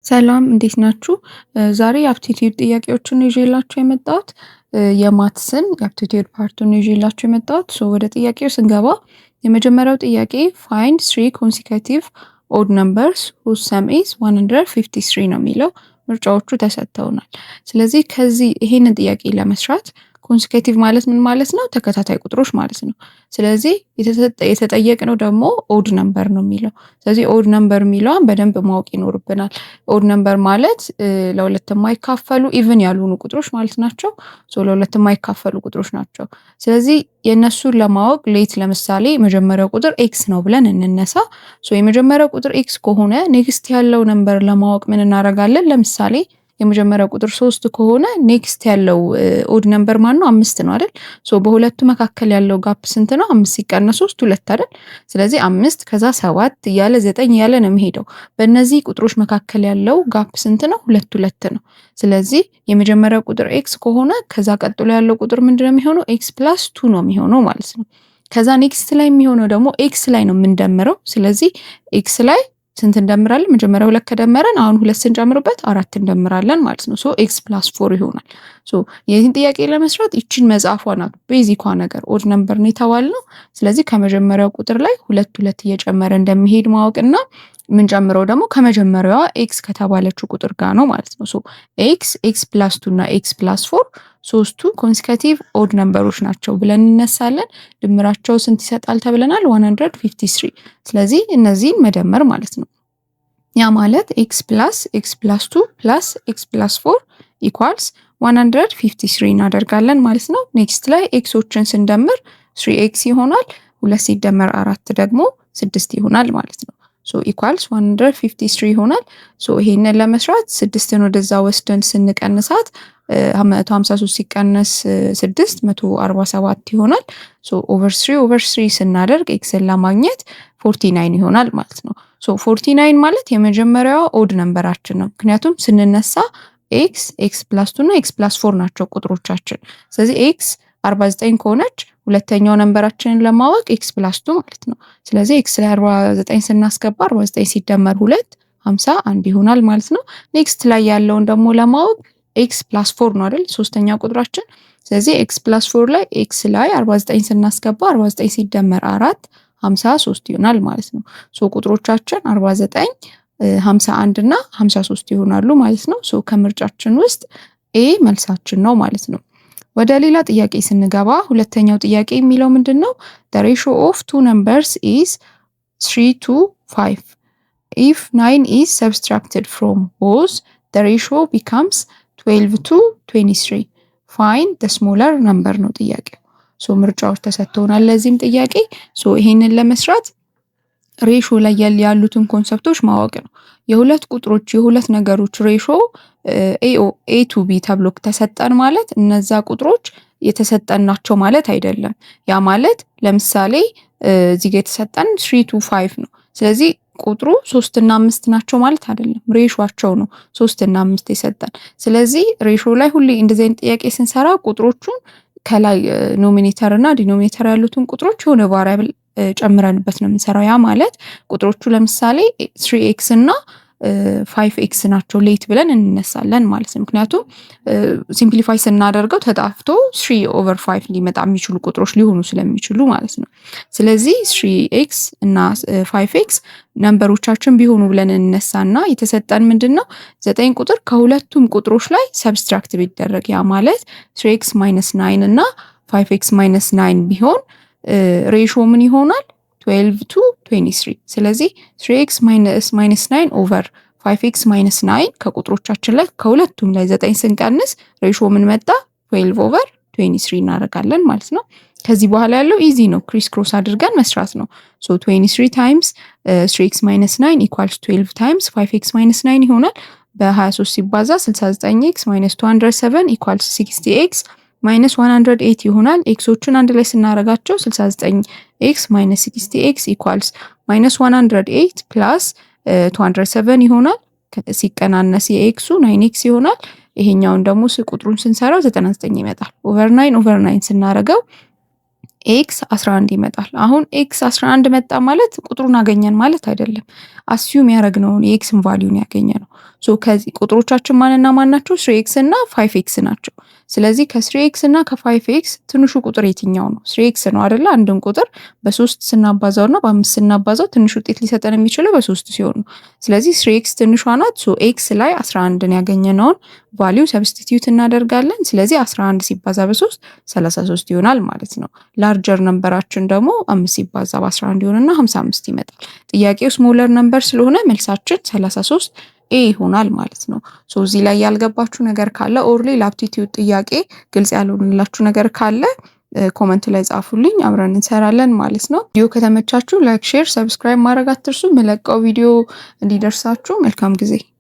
ሰላም እንዴት ናችሁ? ዛሬ የአፕቲቲዩድ ጥያቄዎችን ይዤላችሁ የመጣሁት የማትስን የአፕቲቲዩድ ፓርቱን ይዤላችሁ የመጣሁት። ወደ ጥያቄው ስንገባ የመጀመሪያው ጥያቄ ፋይንድ 3 ኮንሲከቲቭ ኦድ ነምበርስ ሁዝ ሰም ኢዝ 153 ነው የሚለው። ምርጫዎቹ ተሰጥተውናል። ስለዚህ ይሄንን ጥያቄ ለመስራት ኮንሲከቲቭ ማለት ምን ማለት ነው? ተከታታይ ቁጥሮች ማለት ነው። ስለዚህ የተጠየቅነው ደግሞ ኦድ ነምበር ነው የሚለው። ስለዚህ ኦድ ነምበር የሚለውን በደንብ ማወቅ ይኖርብናል። ኦድ ነምበር ማለት ለሁለት የማይካፈሉ ኢቭን ያልሆኑ ቁጥሮች ማለት ናቸው። ለሁለት የማይካፈሉ ቁጥሮች ናቸው። ስለዚህ የእነሱን ለማወቅ ለምሳሌ የመጀመሪያው ቁጥር ኤክስ ነው ብለን እንነሳ። የመጀመሪያው ቁጥር ኤክስ ከሆነ ኔክስት ያለው ነምበር ለማወቅ ምን እናደርጋለን? ለምሳሌ የመጀመሪያው ቁጥር 3 ከሆነ ኔክስት ያለው ኦድ ነምበር ማን ነው? 5 ነው አይደል? በሁለቱ መካከል ያለው ጋፕ ስንት ነው? 5 ሲቀነስ 3 2 አይደል? ስለዚህ 5 ከዛ 7 እያለ 9 እያለ ነው የሚሄደው። በእነዚህ ቁጥሮች መካከል ያለው ጋፕ ስንት ነው? 2 2 ነው። ስለዚህ የመጀመሪያው ቁጥር ኤክስ ከሆነ ከዛ ቀጥሎ ያለው ቁጥር ምንድነው የሚሆነው? ኤክስ ፕላስ 2 ነው የሚሆነው ማለት ነው። ከዛ ኔክስት ላይ የሚሆነው ደግሞ ኤክስ ላይ ነው የምንደምረው። ስለዚህ ኤክስ ላይ ስንት እንደምራለን? መጀመሪያ 2 ከደመረን አሁን 2 ስንጨምርበት 4 እንደምራለን ማለት ነው። ኤክስ ፕላስ 4 ይሆናል። ይህን ጥያቄ ለመስራት ይችን መጻፏ ናት ቤዚኳ ነገር። ኦድ ነምበር ነው የተባልነው። ስለዚህ ከመጀመሪያው ቁጥር ላይ 2 2 እየጨመረ እንደሚሄድ ማወቅና የምንጨምረው ደግሞ ከመጀመሪያዋ ኤክስ ከተባለችው ቁጥር ጋር ነው ማለት ነው። ኤክስ ፕላስ 2 እና ኤክስ ፕላስ 4 ሶስቱ ኮንሲከቲቭ ኦድ ነምበሮች ናቸው ብለን እንነሳለን። ድምራቸው ስንት ይሰጣል ተብለናል? 153። ስለዚህ እነዚህን መደመር ማለት ነው። ያ ማለት ኤክስ ፕላስ 2 ፕላስ ኤክስ ፕላስ 4 ኢኳልስ 153 እናደርጋለን ማለት ነው። ኔክስት ላይ ኤክሶችን ስንደምር 3ኤክስ ይሆናል። 2 ሲደመር 4 ደግሞ 6 ይሆናል ማለት ነው። ኢኳልስ 153 ይሆናል። ይሄንን ለመስራት 6ን ወደዛ ወስደን ስንቀንሳት 153 ሲቀነስ 6 147 ይሆናል። ኦቨር 3 ስናደርግ ኤክስን ለማግኘት 49 ይሆናል ማለት ነው። 49 ማለት የመጀመሪያዋ ኦድ ነምበራችን ነው። ምክንያቱም ስንነሳ ኤክስ ፕላስ 2 እና ኤክስ ፕላስ 4 ናቸው ቁጥሮቻችን። ስለዚህ ኤክስ 49 ከሆነች ሁለተኛው ነምበራችንን ለማወቅ ኤክስ ፕላስ 2 ማለት ነው። ስለዚህ ኤክስ ላይ 49 ስናስገባ 49 ሲደመር 2 51 ይሆናል ማለት ነው። ኔክስት ላይ ያለውን ደግሞ ለማወቅ ኤክስ ፕላስ 4 ነው አይደል? ሶስተኛ ቁጥራችን። ስለዚህ ኤክስ ፕላስ 4 ላይ ኤክስ ላይ 49 ስናስገባ 49 ሲደመር 4 53 ይሆናል ማለት ነው። ቁጥሮቻችን 49 51 እና 53 ይሆናሉ ማለት ነው። ከምርጫችን ውስጥ ኤ መልሳችን ነው ማለት ነው። ወደ ሌላ ጥያቄ ስንገባ ሁለተኛው ጥያቄ የሚለው ምንድነው? the ratio of two numbers is 3 to 5. if 9 is subtracted from both the ratio becomes 12 to 23. find the smaller number ነው ጥያቄው። ምርጫዎች ተሰጥተውናል ለዚህም ጥያቄ። ይሄንን ለመስራት ሬሾ ላይ ያሉትን ኮንሰፕቶች ማወቅ ነው። የሁለት ቁጥሮች የሁለት ነገሮች ሬሾ ኤ ቱ ቢ ተብሎ ተሰጠን ማለት እነዛ ቁጥሮች የተሰጠን ናቸው ማለት አይደለም። ያ ማለት ለምሳሌ እዚህ ጋር የተሰጠን 3 to 5 ነው። ስለዚህ ቁጥሩ 3 እና 5 ናቸው ማለት አይደለም። ሬሾአቸው ነው 3 እና 5 የሰጠን። ስለዚህ ሬሾ ላይ ሁሌ እንደዚህ አይነት ጥያቄ ስንሰራ ቁጥሮቹን ከላይ ኖሚኔተር እና ዲኖሚኔተር ያሉትን ቁጥሮች የሆነ ቫሪያብል ጨምረንበት ነው የምንሰራው። ያ ማለት ቁጥሮቹ ለምሳሌ 3x እና 5x ናቸው ሌት ብለን እንነሳለን ማለት ነው። ምክንያቱም ሲምፕሊፋይ ስናደርገው ተጣፍቶ 3/5 ሊመጣ የሚችሉ ቁጥሮች ሊሆኑ ስለሚችሉ ማለት ነው። ስለዚህ 3x እና 5x ነምበሮቻችን ቢሆኑ ብለን እንነሳና የተሰጠን ምንድነው? 9 ቁጥር ከሁለቱም ቁጥሮች ላይ ሰብስትራክት ቢደረግ ያ ማለት 3x - 9 እና 5x - 9 ቢሆን ሬሾ ምን ይሆናል? 12 to 23። ስለዚህ 3x - 9 ኦቨር 5x - 9 ከቁጥሮቻችን ላይ ከሁለቱም ላይ 9 ስንቀንስ ሬሾ ምን መጣ? 12 ኦቨር 23 እናደርጋለን ማለት ነው። ከዚህ በኋላ ያለው ኢዚ ነው። ክሪስ ክሮስ አድርገን መስራት ነው። 23 ታይምስ 3x - 9 ኢኳልስ 12 ታይምስ 5x - 9 ይሆናል። በ23 ሲባዛ 69x - 207 ኢኳልስ 60x -108 ይሆናል። ኤክሶቹን አንድ ላይ ስናረጋቸው 69x - 60x ኢኳልስ -108 ፕላስ 207 ይሆናል። ሲቀናነስ የኤክሱ 9x ይሆናል። ይሄኛውን ደግሞ ቁጥሩን ስንሰራው 99 ይመጣል። ኦቨር 9 ስናረገው ኤክስ 11 ይመጣል። አሁን ኤክስ 11 መጣ ማለት ቁጥሩን አገኘን ማለት አይደለም። አስዩም ያደረግነውን የኤክስን ቫሊዩን ያገኘነው። ሶ ከዚህ ቁጥሮቻችን ማንና ማን ናቸው? 3x እና 5x ናቸው። ስለዚህ ከ3x እና ከ5x ትንሹ ቁጥር የትኛው ነው? 3x ነው አይደለ? አንድን ቁጥር በ3 ስናባዛው እና በ5 ስናባዛው ትንሽ ውጤት ሊሰጠን የሚችለው በ3 ሲሆን ነው። ስለዚህ 3x ትንሿ ናት። ሶ ኤክስ ላይ 11ን ያገኘነውን ቫሊዩ ሰብስቲቲዩት እናደርጋለን። ስለዚህ 11 ሲባዛ በ3 33 ይሆናል ማለት ነው። ላርጀር ነምበራችን ደግሞ 5 ሲባዛ በ11 ይሆንና 55 ይመጣል። ጥያቄው ስሞለር ነምበር ስለሆነ መልሳችን 33 ኤ ይሆናል ማለት ነው። ሶ እዚህ ላይ ያልገባችሁ ነገር ካለ ኦር ሌላ አፕቲቲዩድ ጥያቄ ግልጽ ያልሆነላችሁ ነገር ካለ ኮመንት ላይ ጻፉልኝ፣ አብረን እንሰራለን ማለት ነው። ቪዲዮ ከተመቻችሁ ላይክ፣ ሼር፣ ሰብስክራይብ ማድረግ አትርሱ። የምለቀው ቪዲዮ እንዲደርሳችሁ። መልካም ጊዜ